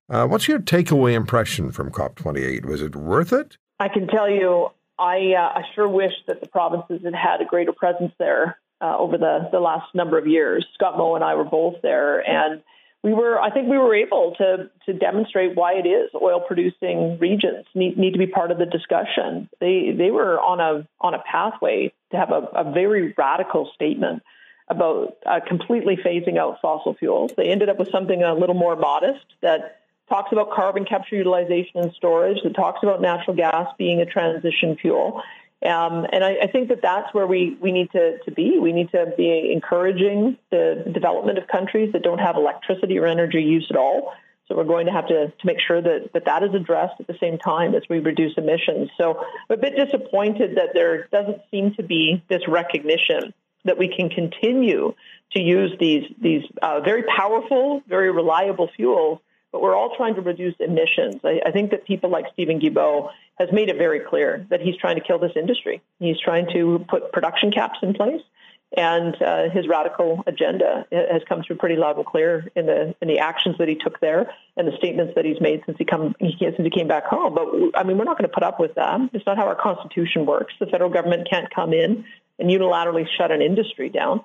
What's your takeaway impression from COP28? Was it worth it? I can tell you, I sure wish that the provinces had had a greater presence there over the last number of years. Scott Moe and I were both there, and I think we were able to demonstrate why it is oil-producing regions need to be part of the discussion. They were on a pathway to have a very radical statement about completely phasing out fossil fuels. They ended up with something a little more modest that talks about carbon capture, utilization, and storage, that talks about natural gas being a transition fuel. And I think that's where we need to be. We need to be encouraging the development of countries that don't have electricity or energy use at all. So we're going to have to make sure that is addressed at the same time as we reduce emissions. So I'm a bit disappointed that there doesn't seem to be this recognition that we can continue to use these very powerful, very reliable fuels, but we're all trying to reduce emissions. I think that people like Stephen Guilbeault has made it very clear that he's trying to kill this industry. He's trying to put production caps in place, and his radical agenda has come through pretty loud and clear in the actions that he took there and the statements that he's made since he came back home. But I mean, we're not going to put up with that. It's not how our Constitution works. The federal government can't come in and unilaterally shut an industry down.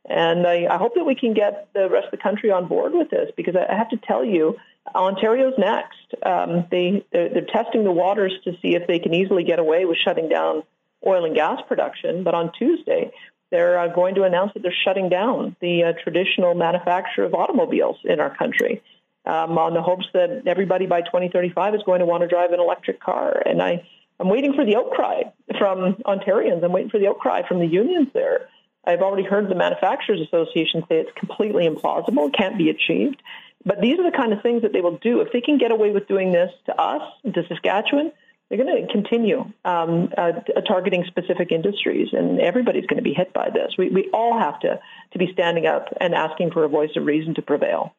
And I hope that we can get the rest of the country on board with this, because I have to tell you, Ontario's next. They're testing the waters to see if they can easily get away with shutting down oil and gas production. But on Tuesday, they're going to announce that they're shutting down the traditional manufacture of automobiles in our country on the hopes that everybody by 2035 is going to want to drive an electric car. And I'm waiting for the outcry from Ontarians. I'm waiting for the outcry from the unions there. I've already heard the Manufacturers Association say it's completely implausible, can't be achieved. But these are the kind of things that they will do. If they can get away with doing this to us, to Saskatchewan, they're going to continue targeting specific industries, and everybody's going to be hit by this. We all have to be standing up and asking for a voice of reason to prevail.